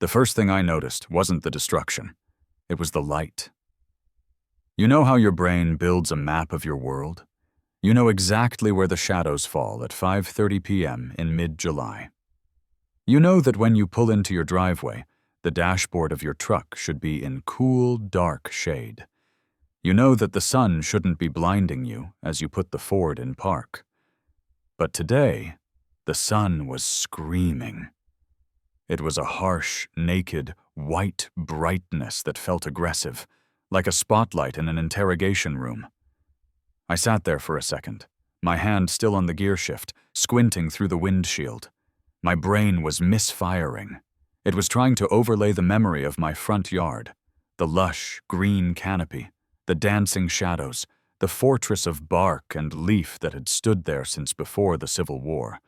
The first thing I noticed wasn't the destruction. It was the light. You know how your brain builds a map of your world? You know exactly where the shadows fall at 5:30 p.m. in mid-July. You know that when you pull into your driveway, the dashboard of your truck should be in cool, dark shade. You know that the sun shouldn't be blinding you as you put the Ford in park. But today, the sun was screaming. It was a harsh, naked, white brightness that felt aggressive, like a spotlight in an interrogation room. I sat there for a second, my hand still on the gear shift, squinting through the windshield. My brain was misfiring. It was trying to overlay the memory of my front yard, the lush, green canopy, the dancing shadows, the fortress of bark and leaf that had stood there since before the Civil War,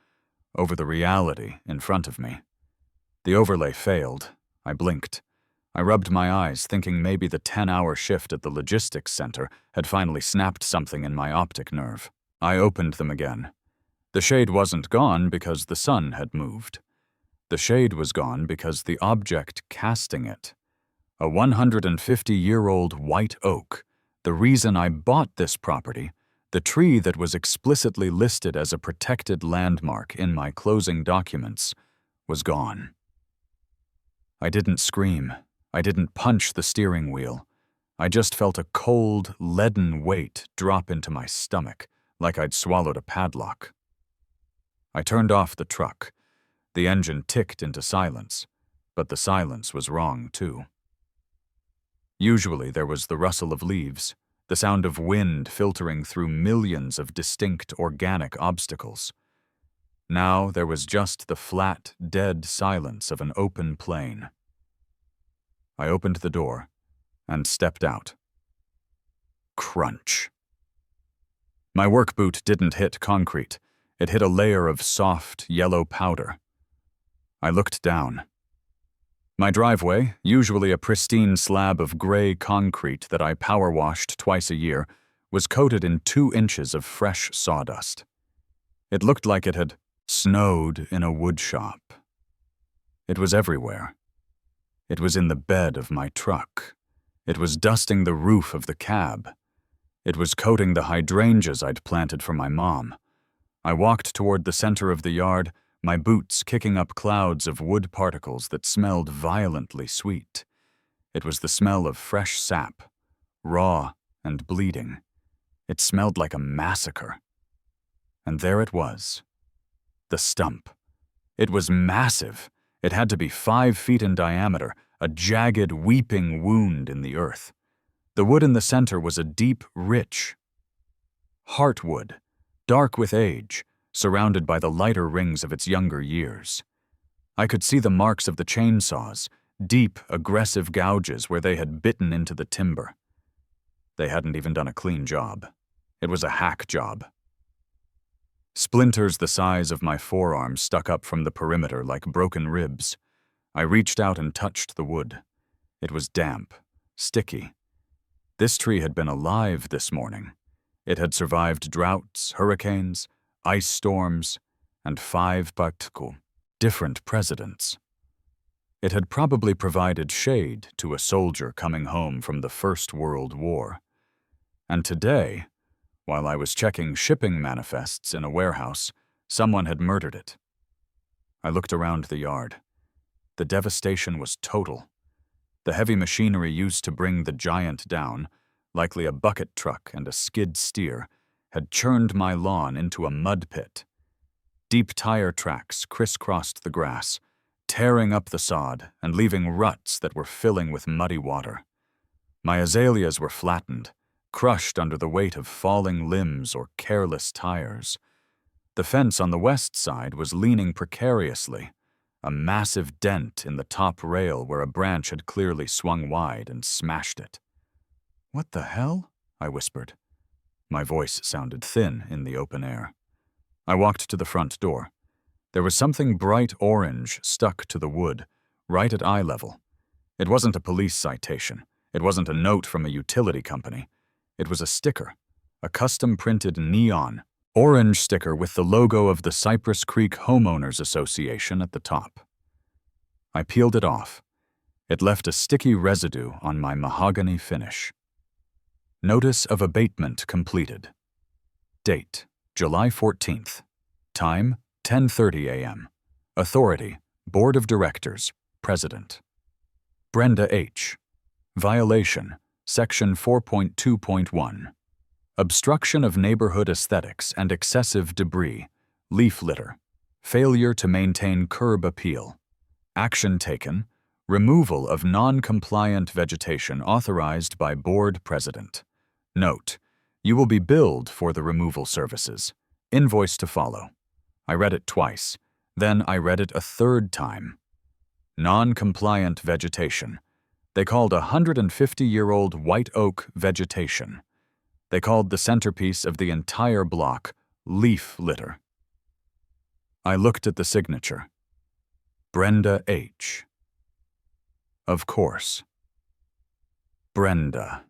over the reality in front of me. The overlay failed. I blinked. I rubbed my eyes, thinking maybe the 10-hour shift at the logistics center had finally snapped something in my optic nerve. I opened them again. The shade wasn't gone because the sun had moved. The shade was gone because the object casting it, a 150-year-old white oak, the reason I bought this property, the tree that was explicitly listed as a protected landmark in my closing documents, was gone. I didn't scream. I didn't punch the steering wheel. I just felt a cold, leaden weight drop into my stomach, like I'd swallowed a padlock. I turned off the truck. The engine ticked into silence, but the silence was wrong, too. Usually there was the rustle of leaves, the sound of wind filtering through millions of distinct organic obstacles. Now there was just the flat, dead silence of an open plain. I opened the door and stepped out. Crunch. My work boot didn't hit concrete. It hit a layer of soft, yellow powder. I looked down. My driveway, usually a pristine slab of gray concrete that I power washed twice a year, was coated in 2 inches of fresh sawdust. It looked like it had snowed in a wood shop. It was everywhere. It was in the bed of my truck. It was dusting the roof of the cab. It was coating the hydrangeas I'd planted for my mom. I walked toward the center of the yard, my boots kicking up clouds of wood particles that smelled violently sweet. It was the smell of fresh sap, raw and bleeding. It smelled like a massacre. And there it was. The stump. It was massive. It had to be 5 feet in diameter, a jagged, weeping wound in the earth. The wood in the center was a deep, rich heartwood, dark with age, surrounded by the lighter rings of its younger years. I could see the marks of the chainsaws, deep, aggressive gouges where they had bitten into the timber. They hadn't even done a clean job. It was a hack job. Splinters the size of my forearm stuck up from the perimeter like broken ribs. I reached out and touched the wood. It was damp, sticky. This tree had been alive this morning. It had survived droughts, hurricanes, ice storms, and 5 different presidents. It had probably provided shade to a soldier coming home from the First World War. And today, while I was checking shipping manifests in a warehouse, someone had murdered it. I looked around the yard. The devastation was total. The heavy machinery used to bring the giant down, likely a bucket truck and a skid steer, had churned my lawn into a mud pit. Deep tire tracks crisscrossed the grass, tearing up the sod and leaving ruts that were filling with muddy water. My azaleas were flattened, crushed under the weight of falling limbs or careless tires. The fence on the west side was leaning precariously, a massive dent in the top rail where a branch had clearly swung wide and smashed it. "What the hell?" I whispered. My voice sounded thin in the open air. I walked to the front door. There was something bright orange stuck to the wood, right at eye level. It wasn't a police citation. It wasn't a note from a utility company. It was a sticker, a custom-printed neon, orange sticker with the logo of the Cypress Creek Homeowners Association at the top. I peeled it off. It left a sticky residue on my mahogany finish. Notice of abatement completed. Date, July 14th. Time, 10:30 a.m. Authority, Board of Directors, President. Brenda H. Violation, Section 4.2.1. Obstruction of neighborhood aesthetics and excessive debris, leaf litter, failure to maintain curb appeal. Action taken, removal of non-compliant vegetation authorized by Board President. Note, you will be billed for the removal services. Invoice to follow. I read it twice. Then I read it a third time. Non-compliant vegetation. They called 150-year-old white oak vegetation. They called the centerpiece of the entire block leaf litter. I looked at the signature. Brenda H. Of course. Brenda.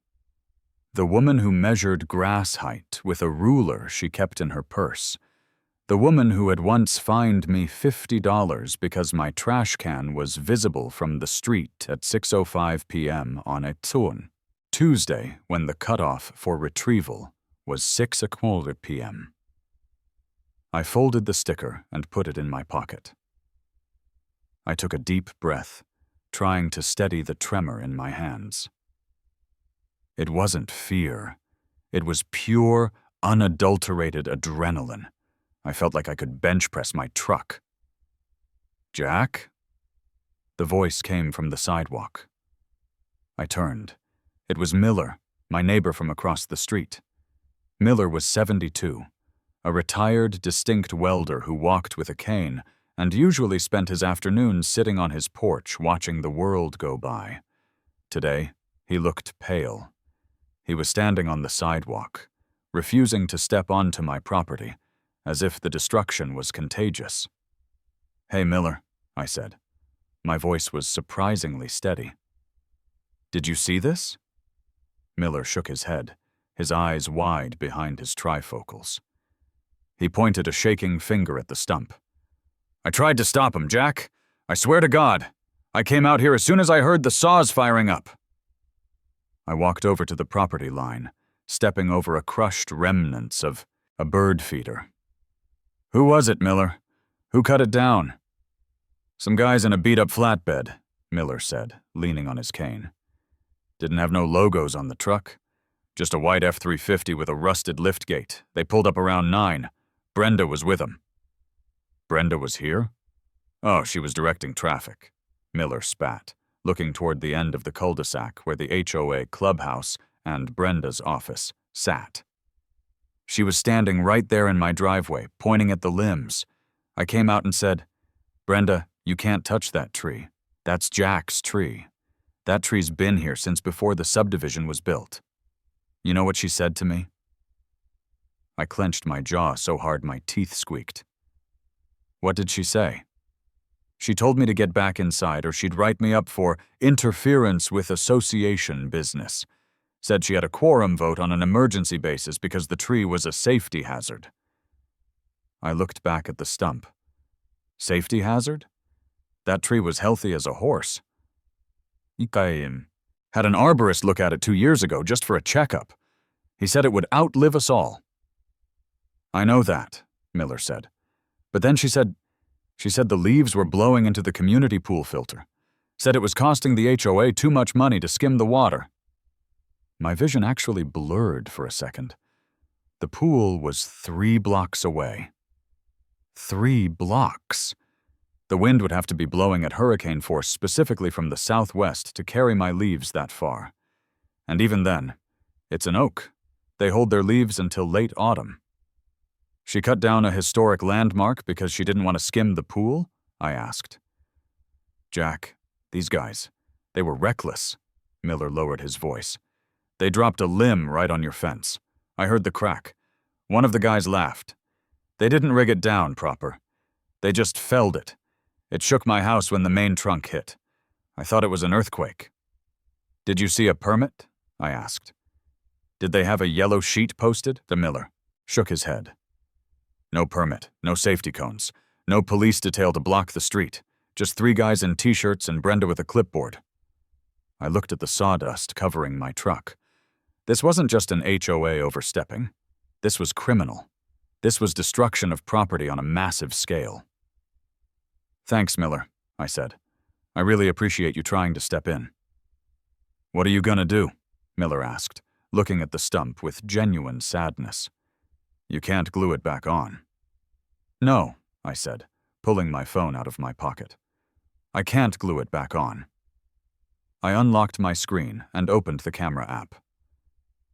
The woman who measured grass height with a ruler she kept in her purse. The woman who had once fined me $50 because my trash can was visible from the street at 6:05 p.m. on a Tuesday when the cutoff for retrieval was 6:15 p.m. I folded the sticker and put it in my pocket. I took a deep breath, trying to steady the tremor in my hands. It wasn't fear. It was pure, unadulterated adrenaline. I felt like I could bench press my truck. Jack? The voice came from the sidewalk. I turned. It was Miller, my neighbor from across the street. Miller was 72, a retired, distinct welder who walked with a cane and usually spent his afternoons sitting on his porch watching the world go by. Today, he looked pale. He was standing on the sidewalk, refusing to step onto my property, as if the destruction was contagious. "Hey, Miller," I said. My voice was surprisingly steady. "Did you see this?" Miller shook his head, his eyes wide behind his trifocals. He pointed a shaking finger at the stump. "I tried to stop him, Jack. I swear to God. I came out here as soon as I heard the saws firing up." I walked over to the property line, stepping over a crushed remnants of a bird feeder. "Who was it, Miller? Who cut it down?" "Some guys in a beat-up flatbed," Miller said, leaning on his cane. "Didn't have no logos on the truck. Just a white F-350 with a rusted liftgate. They pulled up around 9. Brenda was with them." "Brenda was here?" "Oh, she was directing traffic," Miller spat, looking toward the end of the cul-de-sac where the HOA Clubhouse and Brenda's office sat. "She was standing right there in my driveway, pointing at the limbs. I came out and said, 'Brenda, you can't touch that tree. That's Jack's tree. That tree's been here since before the subdivision was built.' You know what she said to me?" I clenched my jaw so hard my teeth squeaked. "What did she say?" "She told me to get back inside or she'd write me up for interference with association business. Said she had a quorum vote on an emergency basis because the tree was a safety hazard." I looked back at the stump. Safety hazard? That tree was healthy as a horse. I had an arborist look at it 2 years ago just for a checkup. He said it would outlive us all. "I know that," Miller said. "But then she said the leaves were blowing into the community pool filter. Said it was costing the HOA too much money to skim the water." My vision actually blurred for a second. The pool was 3 blocks away. 3 blocks. The wind would have to be blowing at hurricane force specifically from the southwest to carry my leaves that far. And even then, it's an oak. They hold their leaves until late autumn. "She cut down a historic landmark because she didn't want to skim the pool?" I asked. "Jack, these guys, they were reckless." Miller lowered his voice. "They dropped a limb right on your fence. I heard the crack. One of the guys laughed. They didn't rig it down proper. They just felled it. It shook my house when the main trunk hit. I thought it was an earthquake." "Did you see a permit?" I asked. "Did they have a yellow sheet posted?" The Miller shook his head. "No permit, no safety cones, no police detail to block the street. Just 3 guys in t-shirts and Brenda with a clipboard. I looked at the sawdust covering my truck. This wasn't just an HOA overstepping. This was criminal. This was destruction of property on a massive scale. "Thanks, Miller," I said. "I really appreciate you trying to step in." "What are you gonna do?" Miller asked, looking at the stump with genuine sadness. "You can't glue it back on." "No," I said, pulling my phone out of my pocket. "I can't glue it back on." I unlocked my screen and opened the camera app.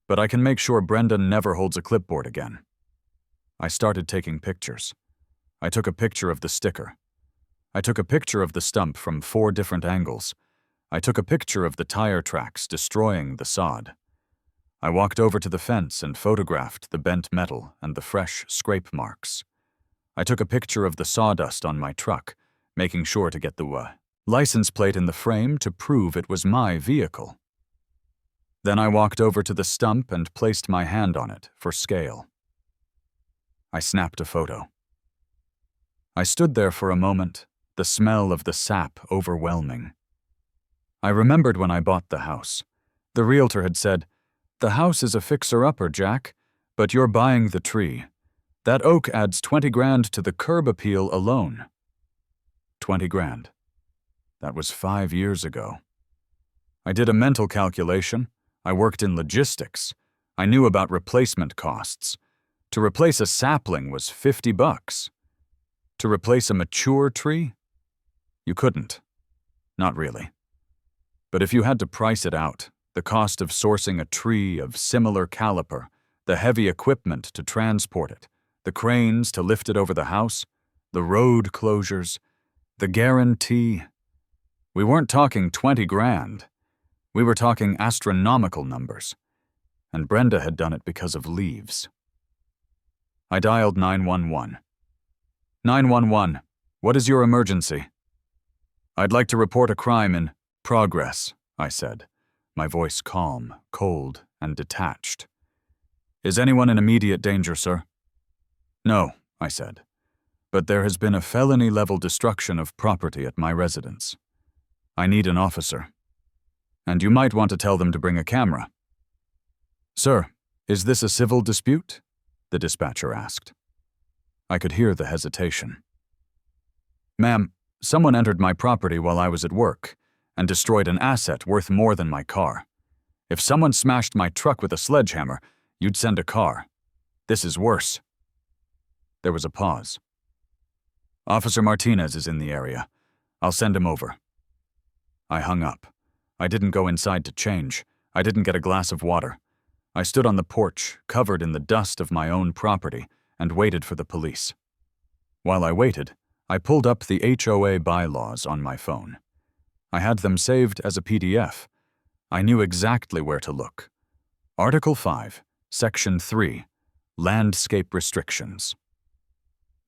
"But I can make sure Brenda never holds a clipboard again." I started taking pictures. I took a picture of the sticker. I took a picture of the stump from 4 different angles. I took a picture of the tire tracks destroying the sod. I walked over to the fence and photographed the bent metal and the fresh scrape marks. I took a picture of the sawdust on my truck, making sure to get the license plate in the frame to prove it was my vehicle. Then I walked over to the stump and placed my hand on it for scale. I snapped a photo. I stood there for a moment, the smell of the sap overwhelming. I remembered when I bought the house. The realtor had said, "The house is a fixer-upper, Jack, but you're buying the tree. That oak adds 20 grand to the curb appeal alone." 20 grand. That was 5 years ago. I did a mental calculation. I worked in logistics. I knew about replacement costs. To replace a sapling was $50. To replace a mature tree? You couldn't. Not really. But if you had to price it out, the cost of sourcing a tree of similar caliper, the heavy equipment to transport it, the cranes to lift it over the house, the road closures, the guarantee. We weren't talking 20 grand. We were talking astronomical numbers. And Brenda had done it because of leaves. I dialed 911. 911, what is your emergency? I'd like to report a crime in progress, I said, my voice calm, cold, and detached. Is anyone in immediate danger, sir? No, I said, but there has been a felony-level destruction of property at my residence. I need an officer. And you might want to tell them to bring a camera. Sir, is this a civil dispute? The dispatcher asked. I could hear the hesitation. Ma'am, someone entered my property while I was at work and destroyed an asset worth more than my car. If someone smashed my truck with a sledgehammer, you'd send a car. This is worse. There was a pause. Officer Martinez is in the area. I'll send him over. I hung up. I didn't go inside to change. I didn't get a glass of water. I stood on the porch, covered in the dust of my own property, and waited for the police. While I waited, I pulled up the HOA bylaws on my phone. I had them saved as a PDF. I knew exactly where to look. Article 5, Section 3, Landscape Restrictions.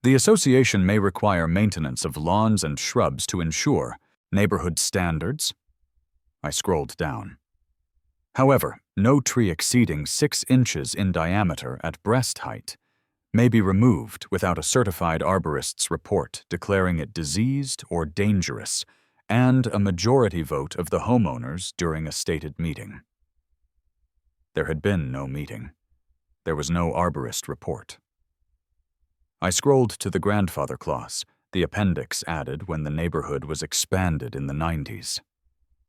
The association may require maintenance of lawns and shrubs to ensure neighborhood standards. I scrolled down. However, no tree exceeding 6 inches in diameter at breast height may be removed without a certified arborist's report declaring it diseased or dangerous and a majority vote of the homeowners during a stated meeting. There had been no meeting. There was no arborist report. I scrolled to the grandfather clause, the appendix added when the neighborhood was expanded in the 90s.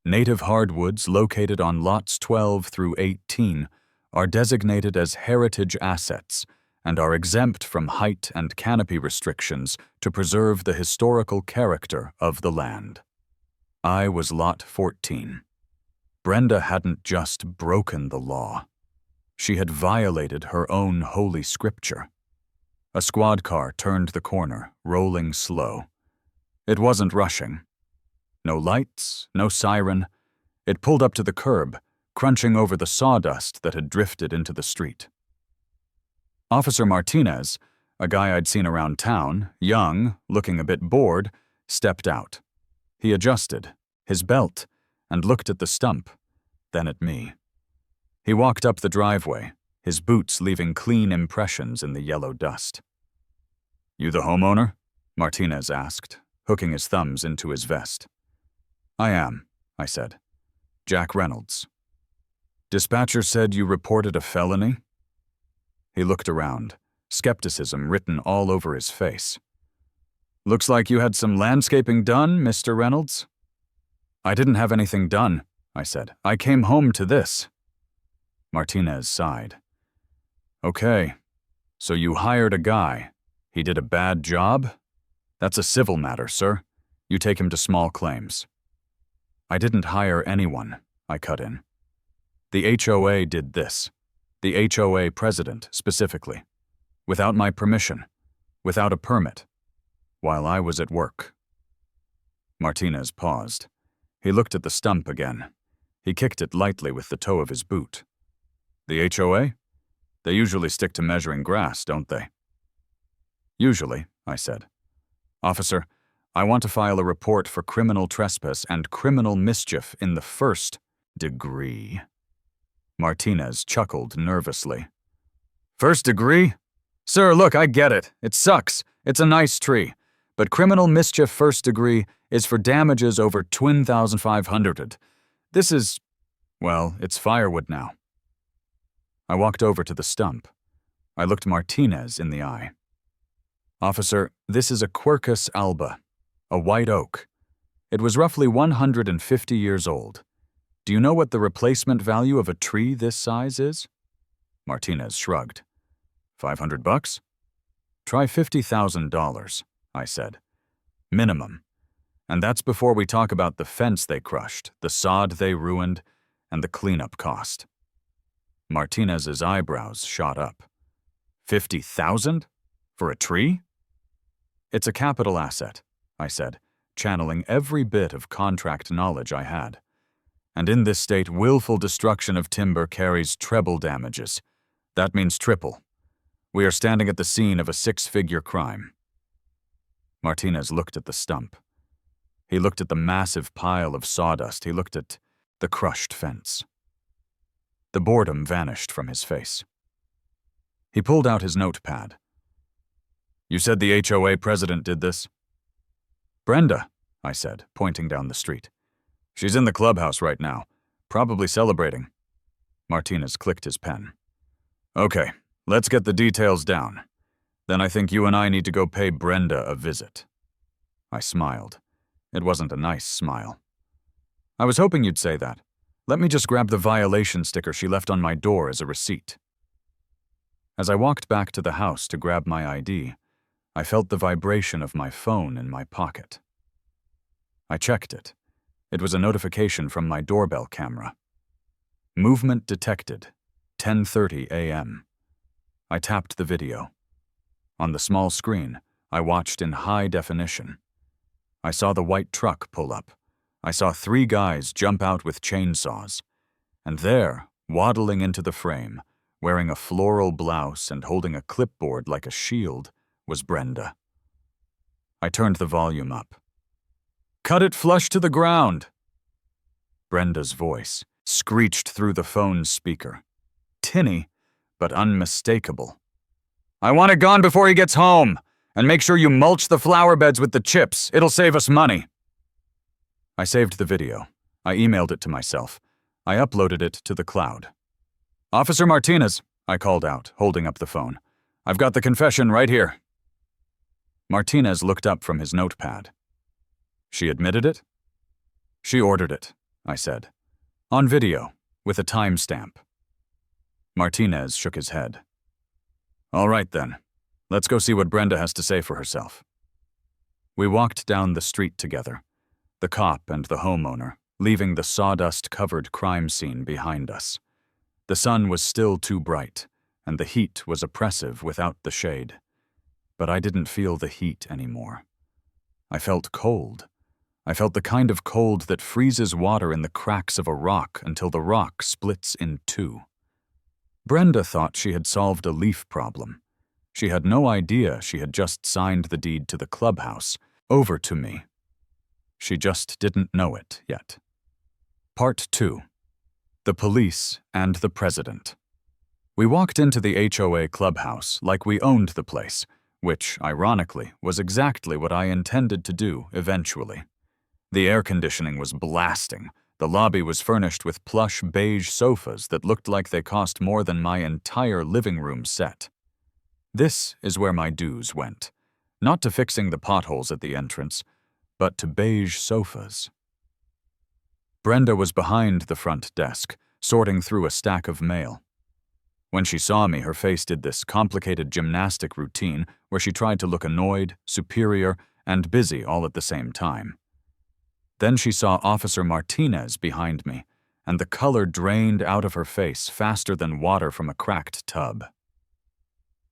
Native hardwoods located on lots 12 through 18 are designated as heritage assets and are exempt from height and canopy restrictions to preserve the historical character of the land. I was lot 14. Brenda hadn't just broken the law. She had violated her own holy scripture. A squad car turned the corner, rolling slow. It wasn't rushing. No lights, no siren. It pulled up to the curb, crunching over the sawdust that had drifted into the street. Officer Martinez, a guy I'd seen around town, young, looking a bit bored, stepped out. He adjusted his belt and looked at the stump, then at me. He walked up the driveway, his boots leaving clean impressions in the yellow dust. You the homeowner? Martinez asked, hooking his thumbs into his vest. "I am," I said. "Jack Reynolds." "Dispatcher said you reported a felony?" He looked around, skepticism written all over his face. "Looks like you had some landscaping done, Mr. Reynolds." "I didn't have anything done," I said. "I came home to this." Martinez sighed. "Okay, so you hired a guy. He did a bad job? That's a civil matter, sir. You take him to small claims." "I didn't hire anyone," I cut in. "The HOA did this. The HOA president, specifically. Without my permission. Without a permit. While I was at work." Martinez paused. He looked at the stump again. He kicked it lightly with the toe of his boot. "The HOA? They usually stick to measuring grass, don't they?" "Usually," I said. "Officer, I want to file a report for criminal trespass and criminal mischief in the first degree." Martinez chuckled nervously. "First degree? Sir, look, I get it. It sucks. It's a nice tree. But criminal mischief first degree is for damages over 2,500. This is, well, it's firewood now." I walked over to the stump. I looked Martinez in the eye. "Officer, this is a Quercus alba, a white oak. It was roughly 150 years old. Do you know what the replacement value of a tree this size is?" Martinez shrugged. $500? "Try $50,000, I said. "Minimum. And that's before we talk about the fence they crushed, the sod they ruined, and the cleanup cost." Martinez's eyebrows shot up. "50,000? For a tree?" "It's a capital asset," I said, channeling every bit of contract knowledge I had. "And in this state, willful destruction of timber carries treble damages. That means triple. We are standing at the scene of a 6-figure crime." Martinez looked at the stump. He looked at the massive pile of sawdust. He looked at the crushed fence. The boredom vanished from his face. He pulled out his notepad. "You said the HOA president did this?" "Brenda," I said, pointing down the street. "She's in the clubhouse right now, probably celebrating." Martinez clicked his pen. "Okay, let's get the details down. Then I think you and I need to go pay Brenda a visit." I smiled. It wasn't a nice smile. "I was hoping you'd say that. Let me just grab the violation sticker she left on my door as a receipt." As I walked back to the house to grab my ID, I felt the vibration of my phone in my pocket. I checked it. It was a notification from my doorbell camera. "Movement detected. 10:30 a.m. I tapped the video. On the small screen, I watched in high definition. I saw the white truck pull up. I saw 3 guys jump out with chainsaws. And there, waddling into the frame, wearing a floral blouse and holding a clipboard like a shield, was Brenda. I turned the volume up. "Cut it flush to the ground!" Brenda's voice screeched through the phone's speaker. Tinny, but unmistakable. "I want it gone before he gets home! And make sure you mulch the flower beds with the chips. It'll save us money." I saved the video. I emailed it to myself. I uploaded it to the cloud. "Officer Martinez," I called out, holding up the phone. "I've got the confession right here." Martinez looked up from his notepad. "She admitted it?" "She ordered it," I said. "On video, with a timestamp." Martinez shook his head. "All right then. Let's go see what Brenda has to say for herself." We walked down the street together, the cop and the homeowner, leaving the sawdust-covered crime scene behind us. The sun was still too bright, and the heat was oppressive without the shade. But I didn't feel the heat anymore. I felt cold. I felt the kind of cold that freezes water in the cracks of a rock until the rock splits in 2. Brenda thought she had solved a leaf problem. She had no idea she had just signed the deed to the clubhouse over to me. She just didn't know it yet. Part 2. The Police and the President. We walked into the HOA clubhouse like we owned the place, which, ironically, was exactly what I intended to do eventually. The air conditioning was blasting. The lobby was furnished with plush beige sofas that looked like they cost more than my entire living room set. This is where my dues went. Not to fixing the potholes at the entrance, but to beige sofas. Brenda was behind the front desk, sorting through a stack of mail. When she saw me, her face did this complicated gymnastic routine where she tried to look annoyed, superior, and busy all at the same time. Then she saw Officer Martinez behind me, and the color drained out of her face faster than water from a cracked tub.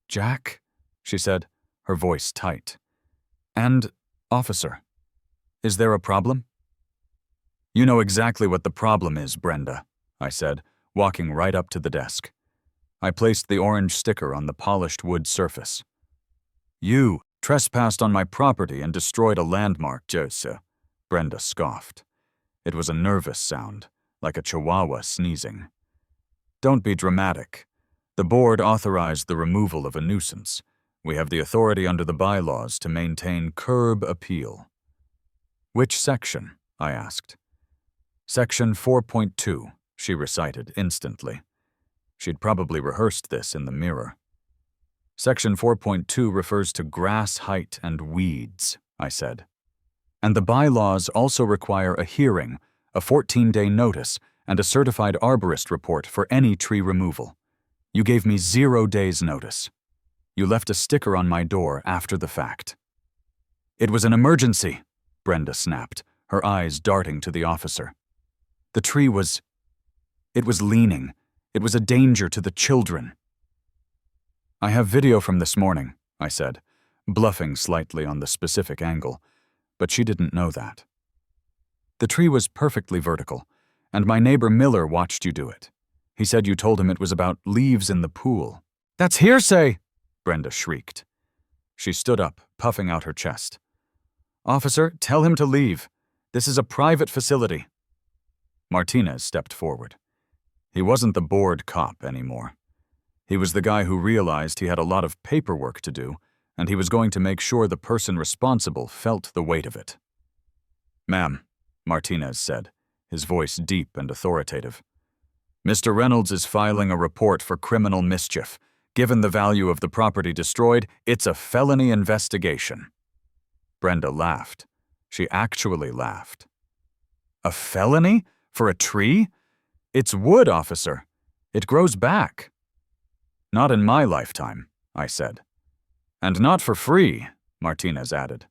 "Jack?" she said, her voice tight. "And, officer, is there a problem?" "You know exactly what the problem is, Brenda," I said, walking right up to the desk. I placed the orange sticker on the polished wood surface. "You trespassed on my property and destroyed a landmark, Jose," Brenda scoffed. It was a nervous sound, like a chihuahua sneezing. "Don't be dramatic. The board authorized the removal of a nuisance. We have the authority under the bylaws to maintain curb appeal." "Which section?" I asked. "Section 4.2, she recited instantly. She'd probably rehearsed this in the mirror. "Section 4.2 refers to grass height and weeds," I said. "And the bylaws also require a hearing, a 14-day notice, and a certified arborist report for any tree removal. You gave me 0 days' notice. You left a sticker on my door after the fact." "It was an emergency," Brenda snapped, her eyes darting to the officer. "The tree was... it was leaning. It was a danger to the children." "I have video from this morning," I said, bluffing slightly on the specific angle, but she didn't know that. "The tree was perfectly vertical, and my neighbor Miller watched you do it. He said you told him it was about leaves in the pool." "That's hearsay!" Brenda shrieked. She stood up, puffing out her chest. "Officer, tell him to leave. This is a private facility." Martinez stepped forward. He wasn't the bored cop anymore. He was the guy who realized he had a lot of paperwork to do, and he was going to make sure the person responsible felt the weight of it. "Ma'am," Martinez said, his voice deep and authoritative, "Mr. Reynolds is filing a report for criminal mischief. Given the value of the property destroyed, it's a felony investigation." Brenda laughed. She actually laughed. "A felony? For a tree? It's wood, officer. It grows back." "Not in my lifetime," I said. "And not for free," Martinez added.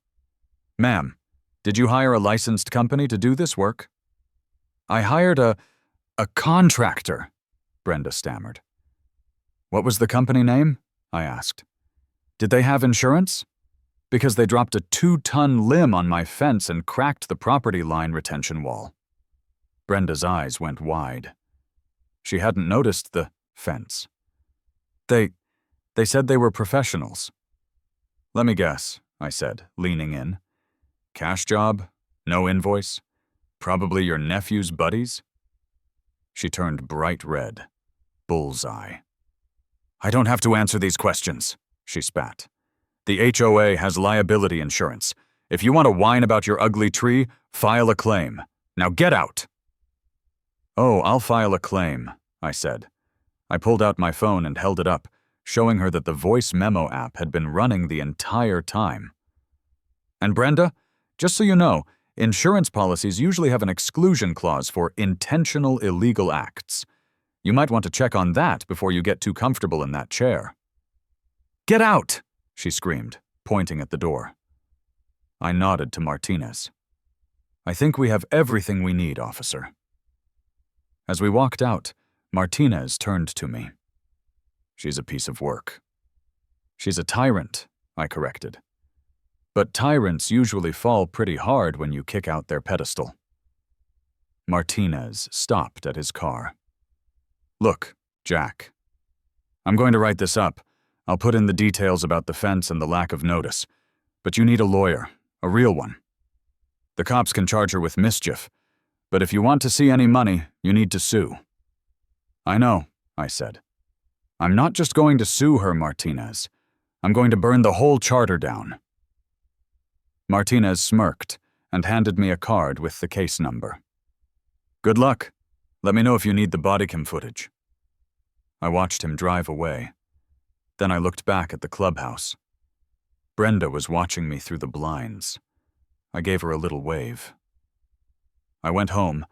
"Ma'am, did you hire a licensed company to do this work?" "I hired a contractor," Brenda stammered. "What was the company name?" I asked. "Did they have insurance? Because they dropped a 2-ton limb on my fence and cracked the property line retention wall." Brenda's eyes went wide. She hadn't noticed the fence. They said they were professionals." "Let me guess," I said, leaning in. "Cash job? No invoice? Probably your nephew's buddies?" She turned bright red. Bullseye. "I don't have to answer these questions," she spat. "The HOA has liability insurance. If you want to whine about your ugly tree, file a claim. Now get out." "Oh, I'll file a claim," I said. I pulled out my phone and held it up, showing her that the voice memo app had been running the entire time. "And Brenda, just so you know, insurance policies usually have an exclusion clause for intentional illegal acts. You might want to check on that before you get too comfortable in that chair." "Get out!" she screamed, pointing at the door. I nodded to Martinez. "I think we have everything we need, officer." As we walked out, Martinez turned to me. "She's a piece of work." "She's a tyrant," I corrected. "But tyrants usually fall pretty hard when you kick out their pedestal." Martinez stopped at his car. "Look, Jack. I'm going to write this up. I'll put in the details about the fence and the lack of notice. But you need a lawyer, a real one. The cops can charge her with mischief, but if you want to see any money, you need to sue." "I know," I said. "I'm not just going to sue her, Martinez. I'm going to burn the whole charter down." Martinez smirked and handed me a card with the case number. "Good luck. Let me know if you need the body cam footage." I watched him drive away. Then I looked back at the clubhouse. Brenda was watching me through the blinds. I gave her a little wave. I went home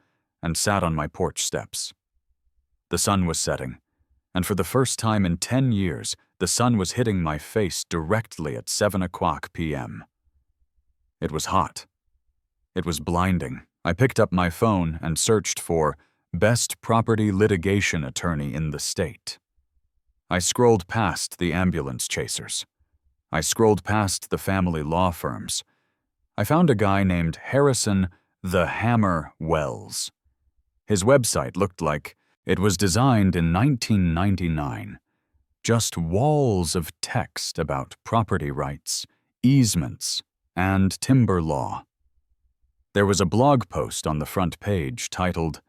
and sat on my porch steps. The sun was setting, and for the first time in 10 years, the sun was hitting my face directly at 7:00 p.m. It was hot. It was blinding. I picked up my phone and searched for best property litigation attorney in the state. I scrolled past the ambulance chasers. I scrolled past the family law firms. I found a guy named Harrison "The Hammer" Wells. His website looked like it was designed in 1999. Just walls of text about property rights, easements, and timber law. There was a blog post on the front page titled,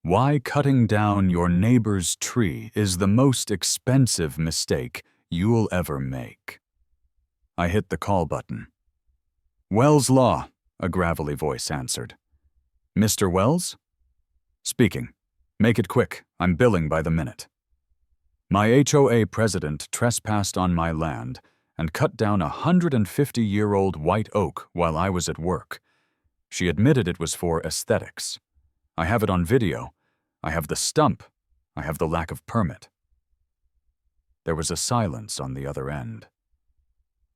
"Why Cutting Down Your Neighbor's Tree is the Most Expensive Mistake You'll Ever Make." I hit the call button. "Wells Law," a gravelly voice answered. "Mr. Wells?" "Speaking. Make it quick. I'm billing by the minute." My HOA president trespassed on my land and cut down a 150-year-old white oak while I was at work. She admitted it was for aesthetics. I have it on video. I have the stump. I have the lack of permit. There was a silence on the other end.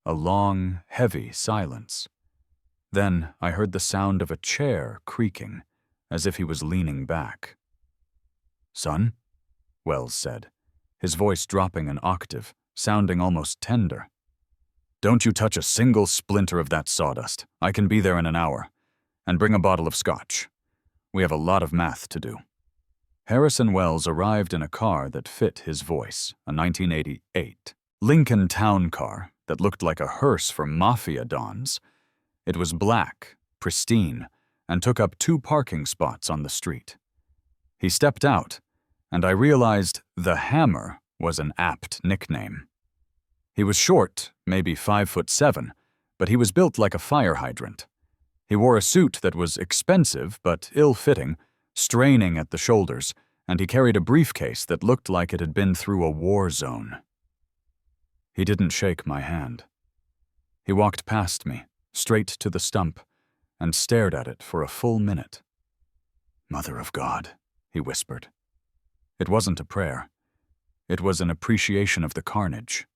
A long, heavy silence. Then I heard the sound of a chair creaking, as if he was leaning back. "Son?" Wells said, his voice dropping an octave, sounding almost tender. "Don't you touch a single splinter of that sawdust. I can be there in an hour. And bring a bottle of scotch. We have a lot of math to do." Harrison Wells arrived in a car that fit his voice, a 1988 Lincoln Town Car that looked like a hearse for mafia dons. It was black, pristine, and took up 2 parking spots on the street. He stepped out, and I realized the Hammer was an apt nickname. He was short, maybe 5'7", but he was built like a fire hydrant. He wore a suit that was expensive but ill-fitting, straining at the shoulders, and he carried a briefcase that looked like it had been through a war zone. He didn't shake my hand. He walked past me, straight to the stump, and stared at it for a full minute. "Mother of God," he whispered. It wasn't a prayer. It was an appreciation of the carnage.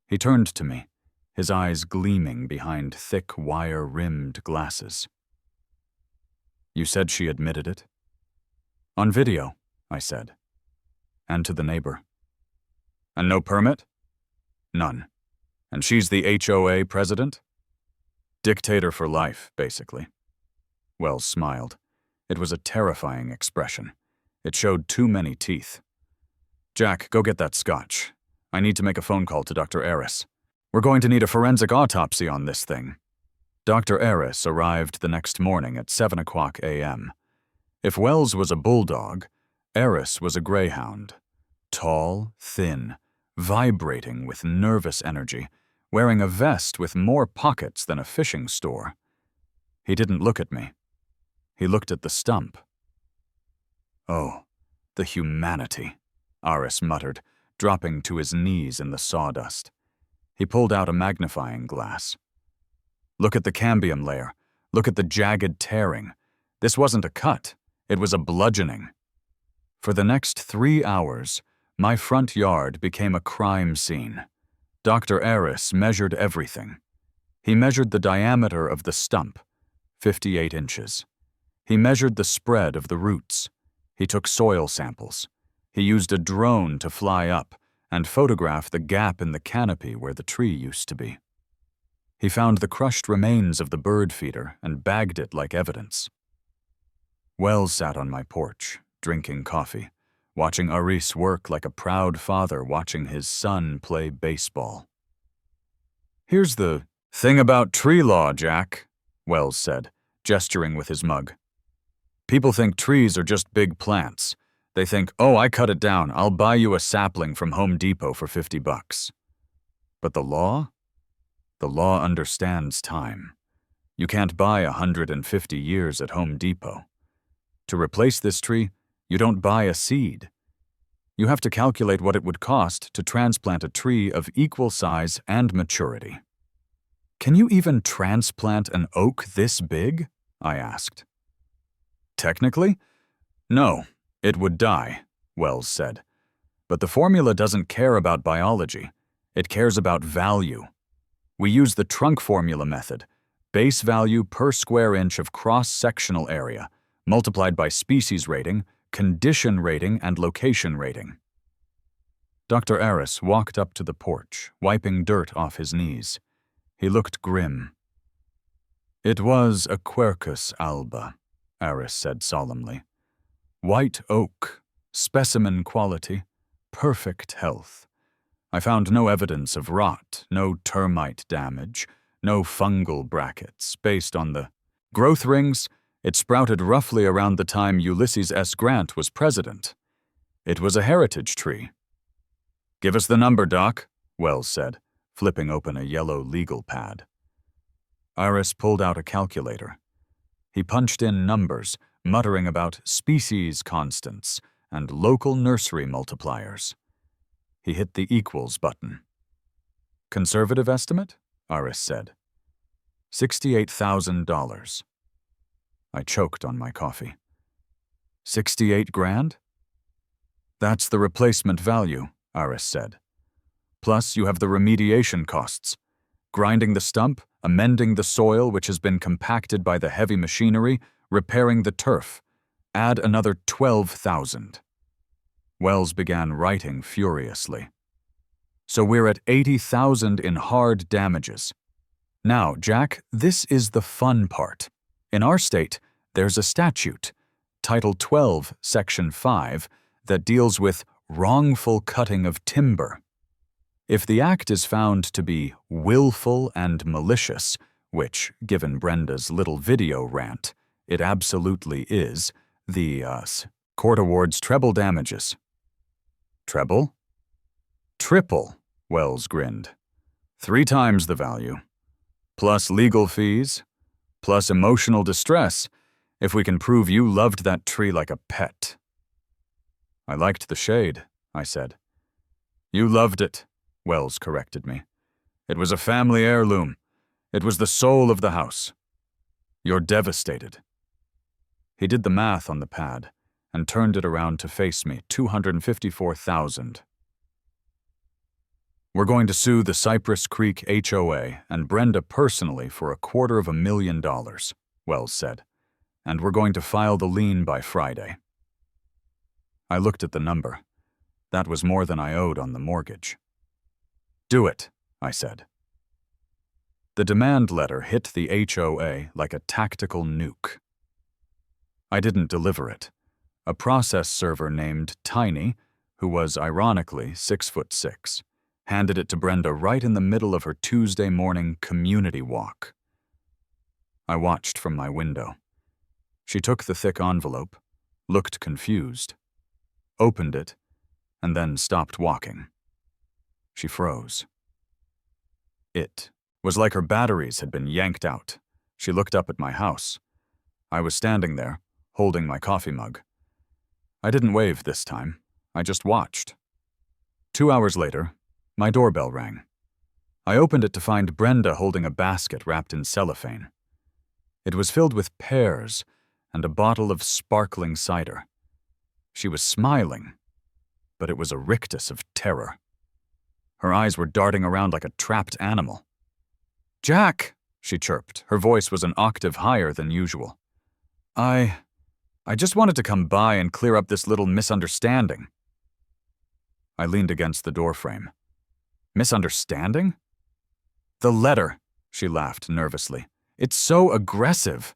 He turned to me, his eyes gleaming behind thick wire-rimmed glasses. "You said she admitted it?" "On video," I said. "And to the neighbor." "And no permit?" "None. And she's the HOA president?" "Dictator for life, basically." Wells smiled. It was a terrifying expression. It showed too many teeth. "Jack, go get that scotch. I need to make a phone call to Dr. Aris. We're going to need a forensic autopsy on this thing." Dr. Aris arrived the next morning at 7:00 a.m. If Wells was a bulldog, Aris was a greyhound. Tall, thin, vibrating with nervous energy, wearing a vest with more pockets than a fishing store. He didn't look at me. He looked at the stump. "Oh, the humanity," Aris muttered, dropping to his knees in the sawdust. He pulled out a magnifying glass. "Look at the cambium layer. Look at the jagged tearing. This wasn't a cut. It was a bludgeoning." For the next 3 hours, my front yard became a crime scene. Dr. Aris measured everything. He measured the diameter of the stump, 58 inches. He measured the spread of the roots. He took soil samples. He used a drone to fly up and photograph the gap in the canopy where the tree used to be. He found the crushed remains of the bird feeder and bagged it like evidence. Wells sat on my porch, drinking coffee, watching Aris work like a proud father watching his son play baseball. "Here's the thing about tree law, Jack," Wells said, gesturing with his mug. "People think trees are just big plants. They think, oh, I cut it down, I'll buy you a sapling from Home Depot for $50. But the law? The law understands time. You can't buy 150 years at Home Depot. To replace this tree, you don't buy a seed. You have to calculate what it would cost to transplant a tree of equal size and maturity. Can you even transplant an oak this big? I asked. Technically? No, it would die, Wells said. But the formula doesn't care about biology. It cares about value. We use the trunk formula method, base value per square inch of cross-sectional area, multiplied by species rating, condition rating, and location rating. Dr. Aris walked up to the porch, wiping dirt off his knees. He looked grim. It was a Quercus alba, Aris said solemnly. White oak, specimen quality, perfect health. I found no evidence of rot, no termite damage, no fungal brackets. Based on the growth rings, it sprouted roughly around the time Ulysses S. Grant was president. It was a heritage tree. Give us the number, Doc, Wells said, flipping open a yellow legal pad. Aris pulled out a calculator. He punched in numbers, muttering about species constants and local nursery multipliers. He hit the equals button. Conservative estimate? Aris said. $68,000. I choked on my coffee. 68 grand? That's the replacement value, Aris said. Plus, you have the remediation costs. Grinding the stump, amending the soil which has been compacted by the heavy machinery, repairing the turf. Add another 12,000. Wells began writing furiously. So we're at 80,000 in hard damages. Now, Jack, this is the fun part. In our state, there's a statute, Title 12, Section 5, that deals with wrongful cutting of timber. If the act is found to be willful and malicious, which, given Brenda's little video rant, it absolutely is, the court awards treble damages. Treble? Triple, Wells grinned. 3 times the value. Plus legal fees, plus emotional distress, if we can prove you loved that tree like a pet. I liked the shade, I said. You loved it, Wells corrected me. It was a family heirloom. It was the soul of the house. You're devastated. He did the math on the pad and turned it around to face me, 254,000. We're going to sue the Cypress Creek HOA and Brenda personally for $250,000, Wells said, and we're going to file the lien by Friday. I looked at the number. That was more than I owed on the mortgage. Do it, I said. The demand letter hit the HOA like a tactical nuke. I didn't deliver it. A process server named Tiny, who was ironically 6'6", handed it to Brenda right in the middle of her Tuesday morning community walk. I watched from my window. She took the thick envelope, looked confused, opened it, and then stopped walking. She froze. It was like her batteries had been yanked out. She looked up at my house. I was standing there, holding my coffee mug. I didn't wave this time. I just watched. 2 hours later, my doorbell rang. I opened it to find Brenda holding a basket wrapped in cellophane. It was filled with pears and a bottle of sparkling cider. She was smiling, but it was a rictus of terror. Her eyes were darting around like a trapped animal. Jack, she chirped. Her voice was an octave higher than usual. I just wanted to come by and clear up this little misunderstanding. I leaned against the doorframe. Misunderstanding? The letter, she laughed nervously. It's so aggressive.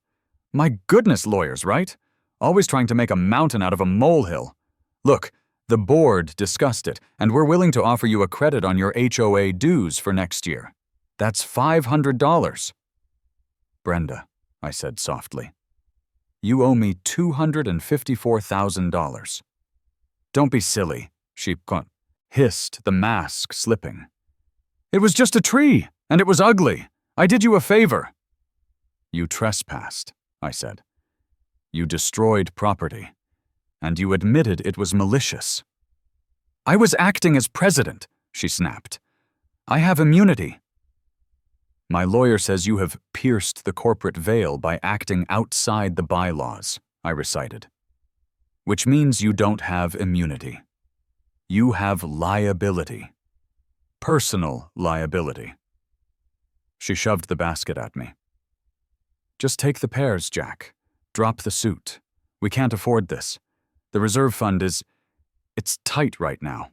My goodness, lawyers, right? Always trying to make a mountain out of a molehill. Look, the board discussed it, and we're willing to offer you a credit on your HOA dues for next year. That's $500. Brenda, I said softly. You owe me $254,000. Don't be silly, she hissed, the mask slipping. It was just a tree, and it was ugly. I did you a favor. You trespassed, I said. You destroyed property, and you admitted it was malicious. I was acting as president, she snapped. I have immunity. My lawyer says you have pierced the corporate veil by acting outside the bylaws, I recited. Which means you don't have immunity. You have liability. Personal liability. She shoved the basket at me. Just take the pears, Jack. Drop the suit. We can't afford this. The reserve fund it's tight right now.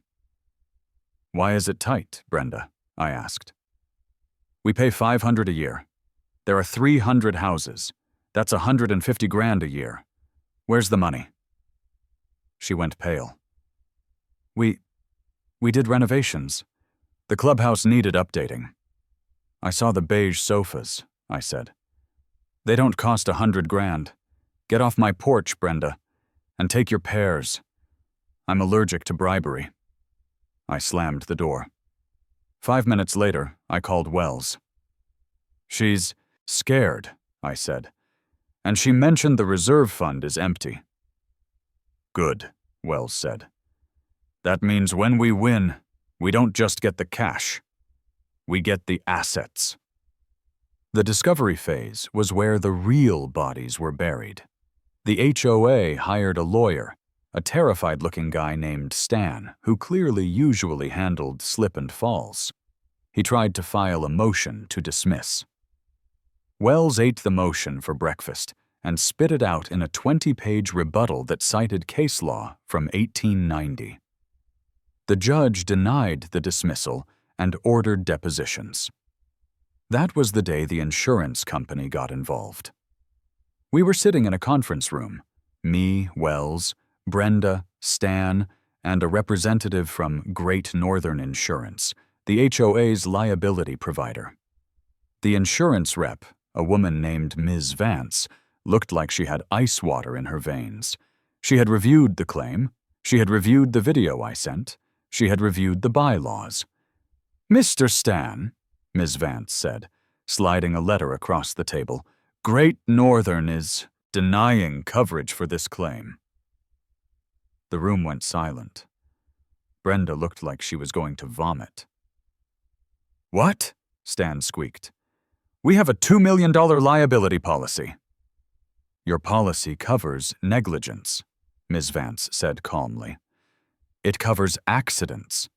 Why is it tight, Brenda? I asked. We pay $500 a year. There are 300 houses. That's $150,000 a year. Where's the money? She went pale. We did renovations. The clubhouse needed updating. I saw the beige sofas, I said. They don't cost $100,000. Get off my porch, Brenda, and take your pears. I'm allergic to bribery. I slammed the door. 5 minutes later, I called Wells. She's scared, I said, and she mentioned the reserve fund is empty. Good, Wells said. That means when we win, we don't just get the cash. We get the assets. The discovery phase was where the real bodies were buried. The HOA hired a lawyer, a terrified-looking guy named Stan, who clearly usually handled slip and falls. He tried to file a motion to dismiss. Wells ate the motion for breakfast and spit it out in a 20-page rebuttal that cited case law from 1890. The judge denied the dismissal and ordered depositions. That was the day the insurance company got involved. We were sitting in a conference room, me, Wells, Brenda, Stan, and a representative from Great Northern Insurance, the HOA's liability provider. The insurance rep, a woman named Ms. Vance, looked like she had ice water in her veins. She had reviewed the claim. She had reviewed the video I sent. She had reviewed the bylaws. Mr. Stan, Ms. Vance said, sliding a letter across the table, Great Northern is denying coverage for this claim. The room went silent. Brenda looked like she was going to vomit. What? Stan squeaked. We have a $2 million liability policy. Your policy covers negligence, Ms. Vance said calmly. It covers accidents.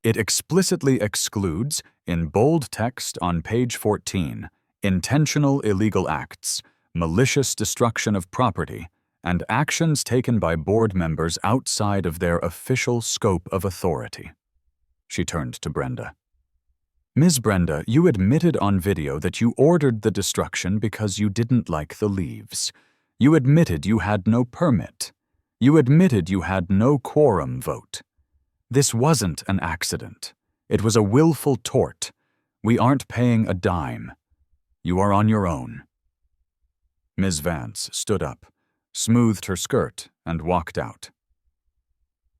It explicitly excludes, in bold text on page 14, intentional illegal acts, malicious destruction of property, and actions taken by board members outside of their official scope of authority. She turned to Brenda. Ms. Brenda, you admitted on video that you ordered the destruction because you didn't like the leaves. You admitted you had no permit. You admitted you had no quorum vote. This wasn't an accident. It was a willful tort. We aren't paying a dime. You are on your own. Ms. Vance stood up, smoothed her skirt, and walked out.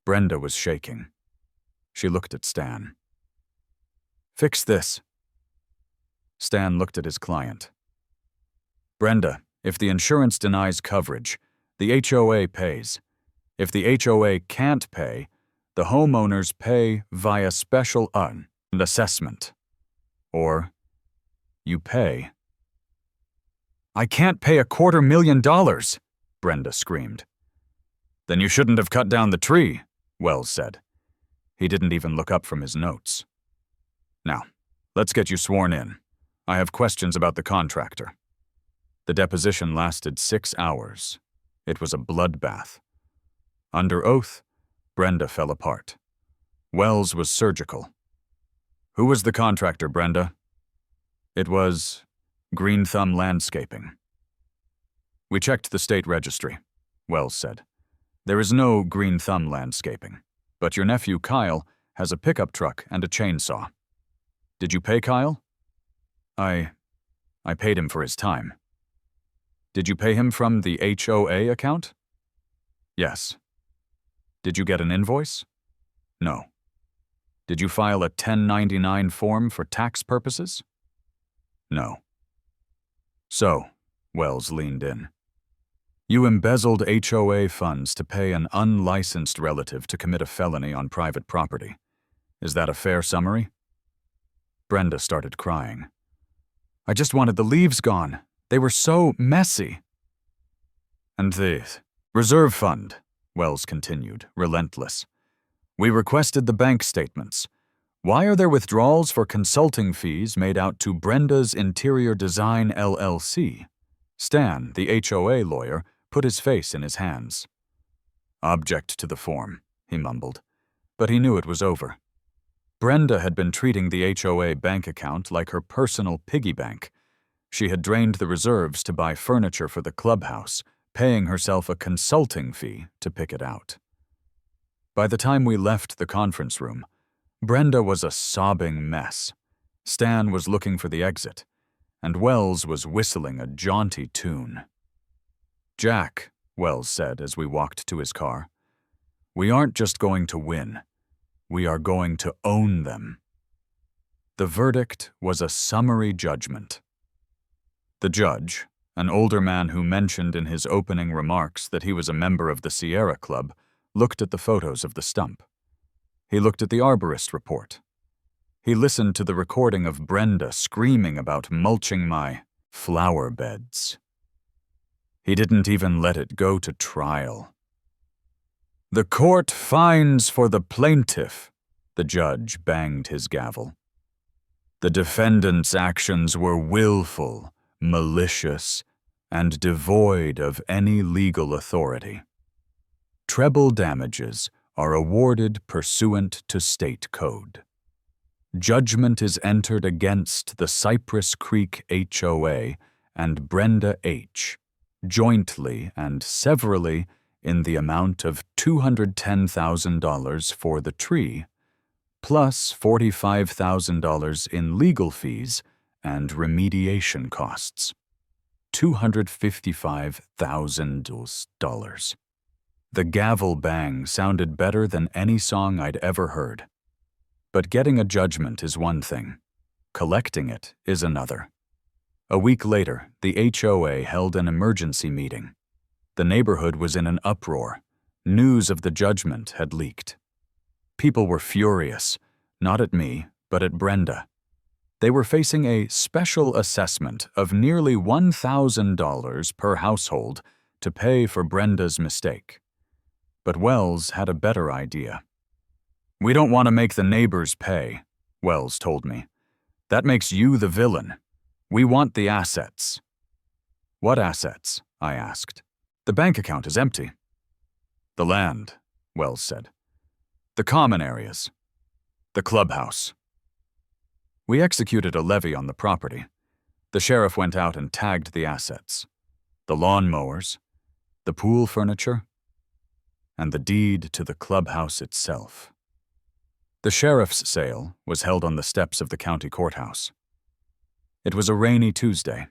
Brenda was shaking. She looked at Stan. Fix this. Stan looked at his client. Brenda, if the insurance denies coverage, the HOA pays. If the HOA can't pay, the homeowners pay via special assessment. Or you pay. I can't pay $250,000, Brenda screamed. Then you shouldn't have cut down the tree, Wells said. He didn't even look up from his notes. Now, let's get you sworn in. I have questions about the contractor. The deposition lasted 6 hours. It was a bloodbath. Under oath, Brenda fell apart. Wells was surgical. Who was the contractor, Brenda? It was Green Thumb Landscaping. We checked the state registry, Wells said. There is no Green Thumb Landscaping, but your nephew Kyle has a pickup truck and a chainsaw. Did you pay Kyle? I paid him for his time. Did you pay him from the HOA account? Yes. Did you get an invoice? No. Did you file a 1099 form for tax purposes? No. So, Wells leaned in. You embezzled HOA funds to pay an unlicensed relative to commit a felony on private property. Is that a fair summary? Brenda started crying. I just wanted the leaves gone. They were so messy. And the reserve fund, Wells continued, relentless. We requested the bank statements. Why are there withdrawals for consulting fees made out to Brenda's Interior Design LLC? Stan, the HOA lawyer, put his face in his hands. Object to the form, he mumbled, but he knew it was over. Brenda had been treating the HOA bank account like her personal piggy bank. She had drained the reserves to buy furniture for the clubhouse, paying herself a consulting fee to pick it out. By the time we left the conference room, Brenda was a sobbing mess. Stan was looking for the exit, and Wells was whistling a jaunty tune. Jack, Wells said as we walked to his car, we aren't just going to win. We are going to own them. The verdict was a summary judgment. The judge, an older man who mentioned in his opening remarks that he was a member of the Sierra Club, looked at the photos of the stump. He looked at the arborist report. He listened to the recording of Brenda screaming about mulching my flower beds. He didn't even let it go to trial. The court finds for the plaintiff, the judge banged his gavel. The defendant's actions were willful, malicious, and devoid of any legal authority. Treble damages are awarded pursuant to state code. Judgment is entered against the Cypress Creek HOA and Brenda H., jointly and severally in the amount of $210,000 for the tree, plus $45,000 in legal fees and remediation costs. $255,000. The gavel bang sounded better than any song I'd ever heard. But getting a judgment is one thing. Collecting it is another. A week later, the HOA held an emergency meeting. The neighborhood was in an uproar. News of the judgment had leaked. People were furious, not at me, but at Brenda. They were facing a special assessment of nearly $1,000 per household to pay for Brenda's mistake. But Wells had a better idea. We don't want to make the neighbors pay, Wells told me. That makes you the villain. We want the assets. What assets? I asked. The bank account is empty. The land, Wells said. The common areas. The clubhouse. We executed a levy on the property. The sheriff went out and tagged the assets. The lawn mowers, the pool furniture, and the deed to the clubhouse itself. The sheriff's sale was held on the steps of the county courthouse. It was a rainy Tuesday.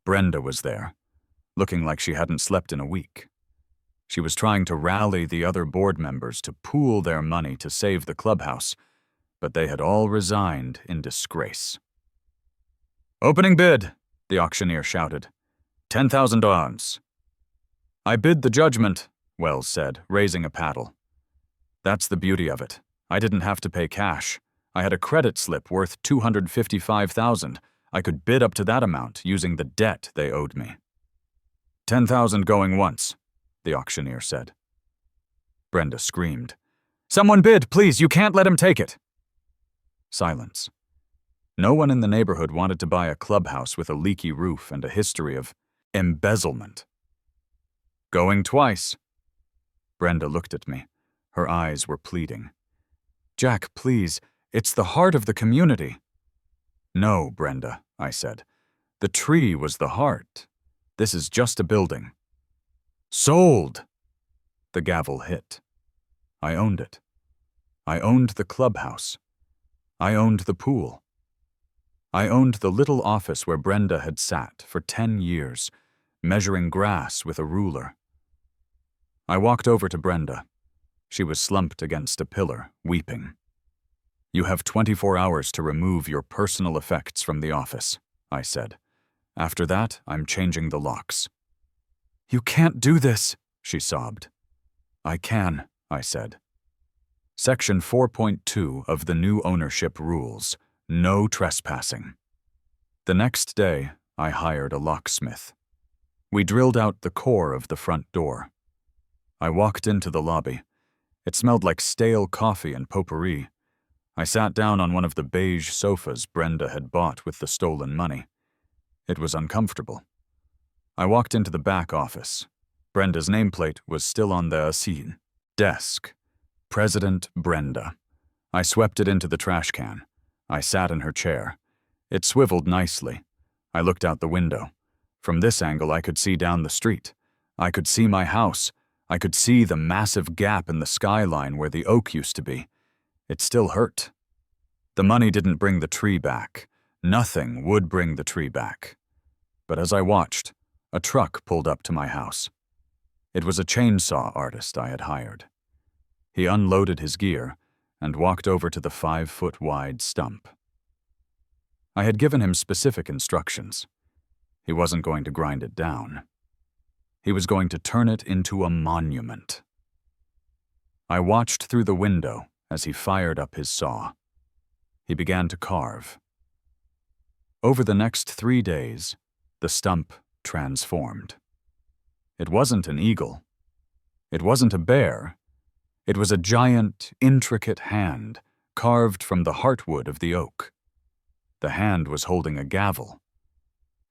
Brenda was there, looking like she hadn't slept in a week. She was trying to rally the other board members to pool their money to save the clubhouse, but they had all resigned in disgrace. Opening bid, the auctioneer shouted. $10,000. I bid the judgment, Wells said, raising a paddle. That's the beauty of it. I didn't have to pay cash. I had a credit slip worth $255,000. I could bid up to that amount using the debt they owed me. $10,000 going once, the auctioneer said. Brenda screamed. Someone bid, please, you can't let him take it. Silence. No one in the neighborhood wanted to buy a clubhouse with a leaky roof and a history of embezzlement. Going twice. Brenda looked at me. Her eyes were pleading. Jack, please, it's the heart of the community. No, Brenda, I said. The tree was the heart. This is just a building. Sold! The gavel hit. I owned it. I owned the clubhouse. I owned the pool. I owned the little office where Brenda had sat for 10 years, measuring grass with a ruler. I walked over to Brenda. She was slumped against a pillar, weeping. You have 24 hours to remove your personal effects from the office, I said. After that, I'm changing the locks. You can't do this, she sobbed. I can, I said. Section 4.2 of the new ownership rules, no trespassing. The next day, I hired a locksmith. We drilled out the core of the front door. I walked into the lobby. It smelled like stale coffee and potpourri. I sat down on one of the beige sofas Brenda had bought with the stolen money. It was uncomfortable. I walked into the back office. Brenda's nameplate was still on the scene. Desk. President Brenda. I swept it into the trash can. I sat in her chair. It swiveled nicely. I looked out the window. From this angle, I could see down the street. I could see my house. I could see the massive gap in the skyline where the oak used to be. It still hurt. The money didn't bring the tree back. Nothing would bring the tree back. But as I watched, a truck pulled up to my house. It was a chainsaw artist I had hired. He unloaded his gear and walked over to the 5-foot-wide stump. I had given him specific instructions. He wasn't going to grind it down. He was going to turn it into a monument. I watched through the window as he fired up his saw. He began to carve. Over the next 3 days, the stump transformed. It wasn't an eagle. It wasn't a bear. It was a giant, intricate hand carved from the heartwood of the oak. The hand was holding a gavel,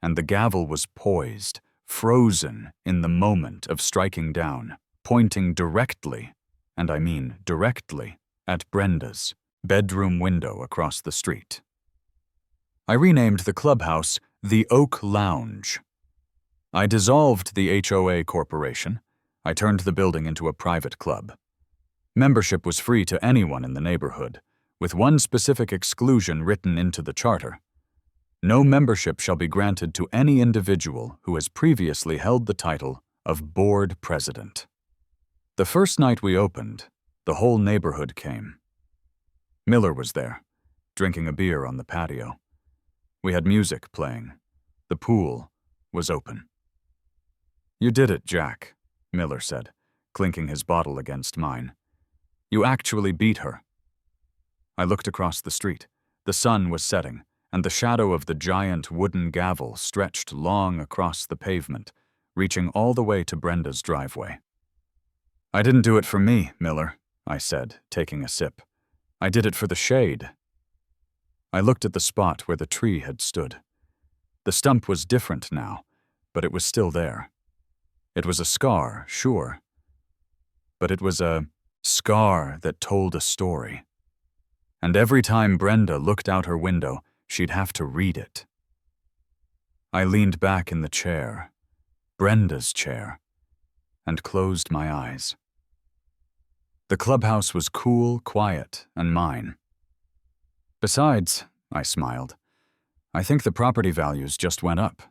and the gavel was poised, frozen in the moment of striking down, pointing directly, and I mean directly, at Brenda's bedroom window across the street. I renamed the clubhouse the Oak Lounge. I dissolved the HOA corporation. I turned the building into a private club. Membership was free to anyone in the neighborhood, with one specific exclusion written into the charter. No membership shall be granted to any individual who has previously held the title of board president. The first night we opened, the whole neighborhood came. Miller was there, drinking a beer on the patio. We had music playing. The pool was open. You did it, Jack, Miller said, clinking his bottle against mine. You actually beat her. I looked across the street. The sun was setting, and the shadow of the giant wooden gavel stretched long across the pavement, reaching all the way to Brenda's driveway. I didn't do it for me, Miller, I said, taking a sip. I did it for the shade. I looked at the spot where the tree had stood. The stump was different now, but it was still there. It was a scar, sure, but it was a scar that told a story. And every time Brenda looked out her window, she'd have to read it. I leaned back in the chair, Brenda's chair, and closed my eyes. The clubhouse was cool, quiet, and mine. Besides, I smiled, I think the property values just went up.